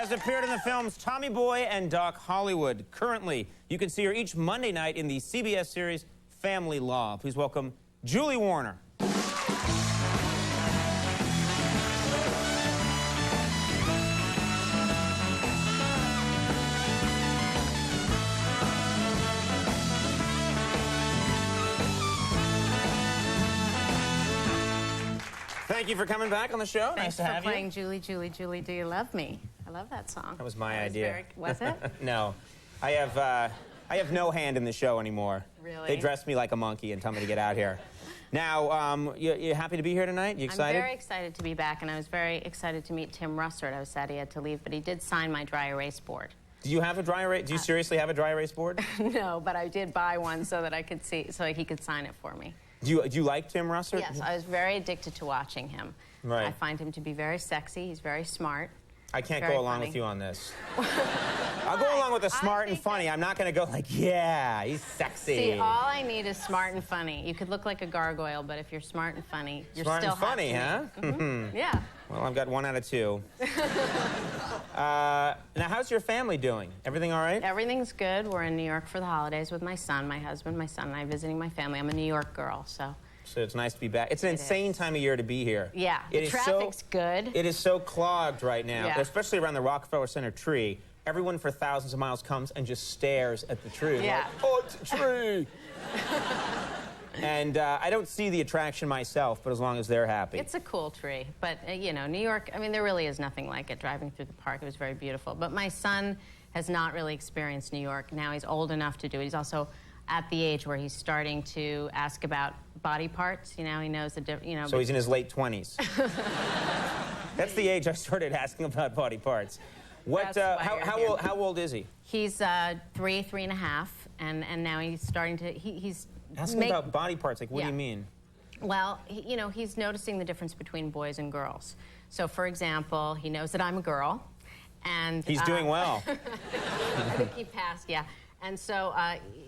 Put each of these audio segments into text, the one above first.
has appeared in the films Tommy Boy and Doc Hollywood. Currently, you can see her each Monday night in the CBS series Family Law. Please welcome Julie Werner. Thank you for coming back on the show. Thanks nice to have for playing you. Julie, Julie, Julie, Do You Love Me? I love that song. That was my idea. Was it? No. I have no hand in the show anymore. Really? They dress me like a monkey and tell me to get out here. Now, you happy to be here tonight? You excited? I'm very excited to be back, and I was very excited to meet Tim Russert. I was sad he had to leave, but he did sign my dry erase board. Do you have a dry erase? Do you seriously have a dry erase board? No, but I did buy one so that I could see, so he could sign it for me. Do you like Tim Russert? Yes, I was very addicted to watching him. Right. I find him to be very sexy. He's very smart. I can't Very go along funny. with you on this. I'll go along with the smart and funny. I'm not going to go like, yeah, he's sexy. See, all I need is smart and funny. You could look like a gargoyle, but if you're smart and funny, you're smart still and funny, hot huh? to me. Yeah. Well, I've got 1 out of 2. Now, how's your family doing? Everything all right? Everything's good. We're in New York for the holidays with my son, my husband, my son and I visiting my family. I'm a New York girl, so. So it's nice to be back. It's an insane time of year to be here. Yeah, the traffic's good. It is so clogged right now, Yeah. especially around the Rockefeller Center tree. Everyone for thousands of miles comes and just stares at the tree. Yeah. Like, oh, it's a tree. And I don't see the attraction myself, but as long as they're happy. It's a cool tree, but you know, New York, I mean, there really is nothing like it. Driving through the park, it was very beautiful. But my son has not really experienced New York. Now he's old enough to do it. He's also at the age where he's starting to ask about body parts. You know, he knows the difference. You know. So he's in his late 20s. That's the age I started asking about body parts. What? How old is he? He's 3.5, and now he's starting to. He's asking about body parts. Like, what do you mean? Well, you know, he's noticing the difference between boys and girls. So, for example, he knows that I'm a girl, and he's doing well. I think he passed. Yeah. And so,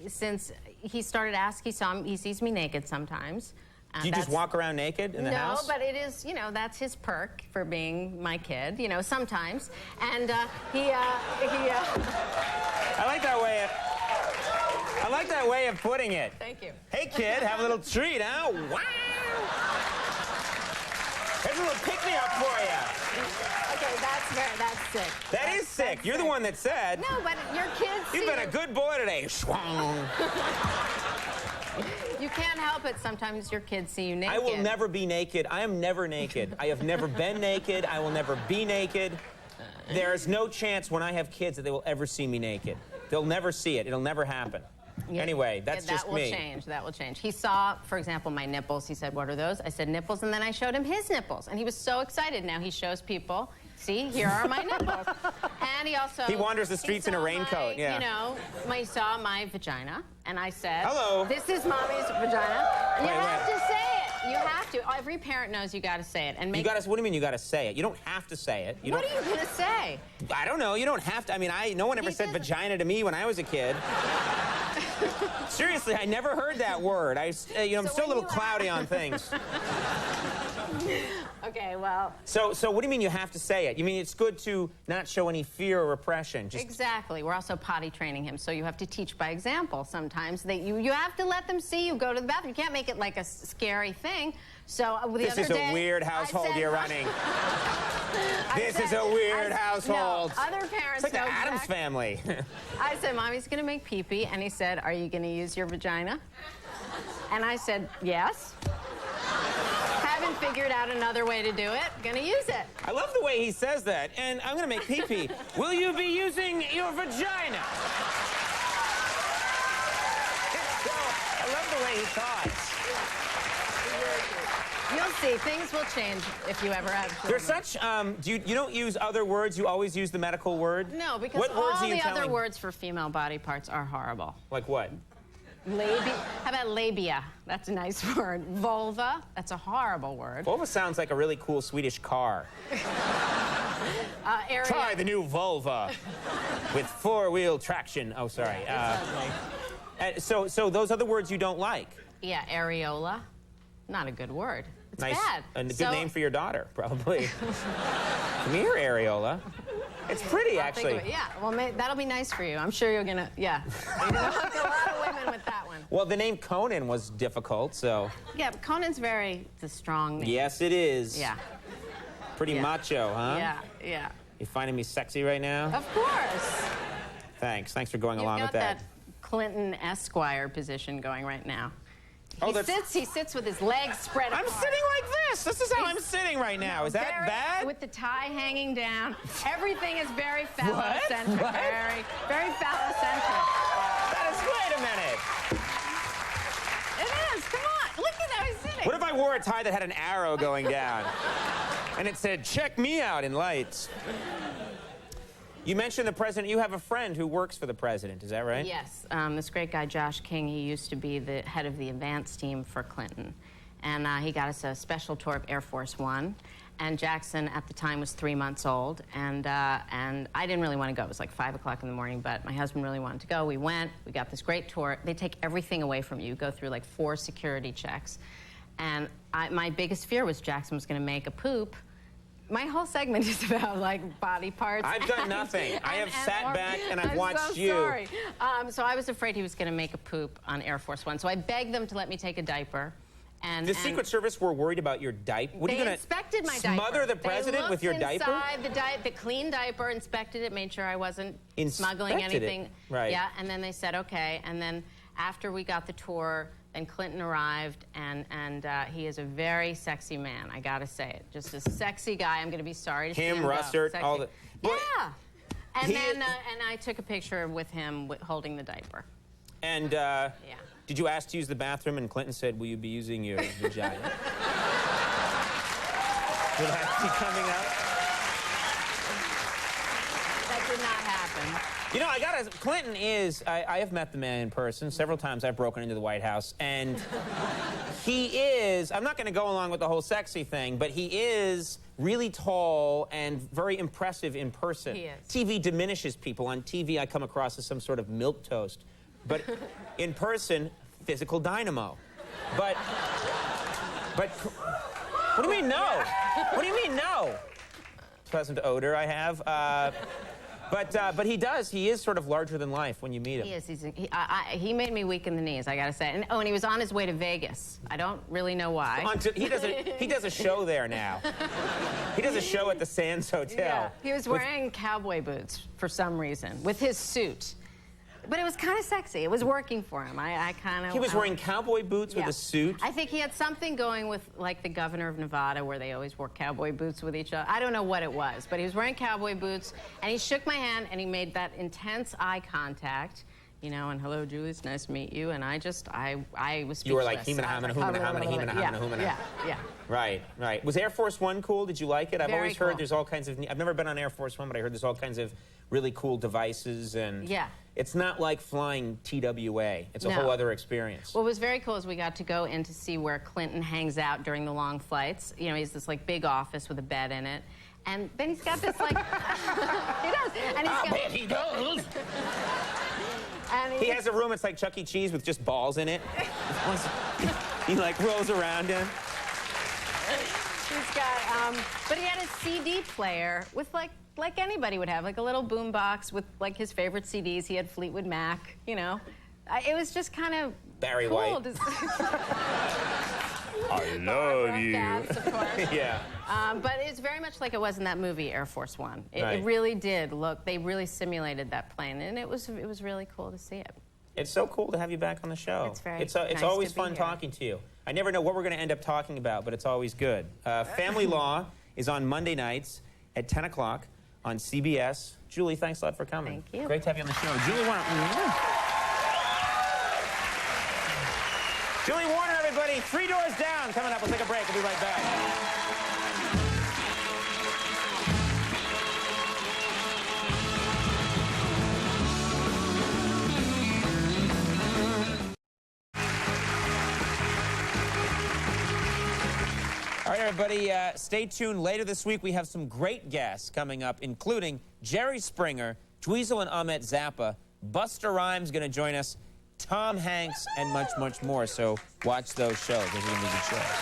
since he started asking, he sees me naked sometimes. Do you just walk around naked in the house? No, but it is, you know, that's his perk for being my kid, you know, sometimes. And I like that way of putting it. Thank you. Hey, kid, have a little treat, huh? Wow! Here's a little pick-me-up for you. Okay, that's sick. That is sick. You're the one that said. No, but your kids You've been a good boy today. You can't help it. Sometimes your kids see you naked. I will never be naked. I am never naked. I have never been naked. I will never be naked. There is no chance when I have kids that they will ever see me naked. They'll never see it. It'll never happen. Yeah. Anyway, that's just me. That will change. That will change. He saw, for example, my nipples. He said, "What are those?" I said, "Nipples," and then I showed him his nipples, and he was so excited. Now he shows people, "See, here are my nipples." And he wanders the streets in a raincoat. You know, he saw my vagina, and I said, "Hello. This is mommy's vagina." And you have to say it. You have to. Every parent knows you got to say it. And make. What do you mean you got to say it? You don't have to say it. What are you gonna say? I don't know. You don't have to. I mean, no one ever said vagina to me when I was a kid. Seriously, I never heard that word. I'm still a little cloudy on things. Okay, well. So what do you mean you have to say it? You mean it's good to not show any fear or repression? Exactly. We're also potty training him, so you have to teach by example sometimes. That you have to let them see you go to the bathroom. You can't make it like a scary thing. So this is a weird household you're running. This is a weird household. No, other parents it's like the Addams family. I said, "Mommy's going to make pee-pee," and he said, "Are you going to use your vagina?" And I said, "Yes." Haven't figured out another way to do it. Gonna use it. I love the way he says that. And I'm gonna make pee-pee. Will you be using your vagina? I love the way he talks. You'll see, things will change if you ever have children. There's such, you don't use other words, you always use the medical word? No, because all the other words for female body parts are horrible. Like what? Labia. How about labia? That's a nice word. Vulva. That's a horrible word. Vulva sounds like a really cool Swedish car. Try the new Vulva with 4-wheel traction. Oh, sorry. So those other words you don't like? Yeah, areola. Not a good word. It's nice. bad. A good name for your daughter, probably. Come here, areola. It's pretty, I'll think actually. of it. Yeah, well, that'll be nice for you. I'm sure you're gonna, yeah. You're gonna hook a lot of women with that one. Well, the name Conan was difficult, so. Yeah, but Conan's it's a strong name. Yes, it is. Yeah. Pretty macho, huh? Yeah, yeah. You finding me sexy right now? Of course. Thanks. Thanks for going You've along got with that. Clinton Esquire position going right now. Oh, He sits with his legs spread apart. I'm sitting like this. This is how I'm sitting right now. Is that bad? With the tie hanging down. Everything is very phallocentric. What? Very phallocentric. That is, wait a minute. It is. Come on. Look at how he's sitting. What if I wore a tie that had an arrow going down? And it said, check me out in lights. You mentioned the president. You have a friend who works for the president. Is that right? Yes. This great guy, Josh King, he used to be the head of the advance team for Clinton. And he got us a special tour of Air Force One. And Jackson, at the time, was 3 months old. And I didn't really want to go. It was like 5 o'clock in the morning, but my husband really wanted to go. We went. We got this great tour. They take everything away from you. You go through like 4 security checks. And my biggest fear was Jackson was going to make a poop. My whole segment is about, like, body parts. I've done nothing. I have sat back and I've watched I'm so you. sorry. So I was afraid he was going to make a poop on Air Force One. So I begged them to let me take a diaper. The Secret Service were worried about your diaper? What are you going to inspected my diaper. smother the president with your diaper? Inside the clean diaper, inspected it, made sure I wasn't smuggling Inspected anything. it. Right. Yeah, and then they said, okay. And then after we got the tour, then Clinton arrived, and he is a very sexy man, I gotta say it. Just a sexy guy. I'm gonna be sorry to see him go. Russert, all the... Yeah. And then I took a picture with him holding the diaper. And yeah. Did you ask to use the bathroom, and Clinton said, will you be using your vagina? Will that be coming up? That did not happen. You know, Clinton is, I have met the man in person several times. I've broken into the White House, and he is, I'm not going to go along with the whole sexy thing, but he is really tall and very impressive in person. He is. TV diminishes people. On TV, I come across as some sort of milquetoast. But in person, physical dynamo. But, what do you mean no? What do you mean no? Pleasant odor I have. But he is sort of larger than life when you meet him. He is. He made me weak in the knees, I gotta say. And he was on his way to Vegas. I don't really know why. He does a show there now. He does a show at the Sands Hotel. Yeah. He was wearing cowboy boots for some reason, with his suit. But it was kind of sexy. It was working for him. I kind of... He was wearing cowboy boots with a suit? I think he had something going with, like, the governor of Nevada, where they always wore cowboy boots with each other. I don't know what it was, but he was wearing cowboy boots, and he shook my hand, and he made that intense eye contact, you know, and hello, Julius, nice to meet you, and I was speechless. You were like, yeah. Right. Was Air Force One cool? Did you like it? I've always heard there's all kinds of... I've never been on Air Force One, but I heard there's all kinds of really cool devices, and... Yeah. It's not like flying TWA. It's a whole other experience. What was very cool is we got to go in to see where Clinton hangs out during the long flights. You know, he's this, like, big office with a bed in it. And then he's got this, like... He does. And he does. And he has a room, it's like Chuck E. Cheese with just balls in it. He, like, rolls around in. He's got, but he had a CD player with, like anybody would have, like a little boom box with, like, his favorite CDs. He had Fleetwood Mac, you know. It was just kind of Barry cool White. I love you. Of course. Yeah. But it's very much like it was in that movie, Air Force One. Right. It really did look, they really simulated that plane, and it was really cool to see it. It's so cool to have you back on the show. It's very It's nice always to be fun here. talking to you. I never know what we're going to end up talking about, but it's always good. Family Law is on Monday nights at 10 o'clock on CBS. Julie, thanks a lot for coming. Thank you. Great to have you on the show. Julie Warner. Julie Warner, everybody. 3 Doors Down coming up. We'll take a break. We'll be right back. All right, everybody, stay tuned. Later this week, we have some great guests coming up, including Jerry Springer, Dweezil and Ahmet Zappa, Busta Rhymes going to join us, Tom Hanks, and much, much more. So watch those shows. Those are going to be good shows.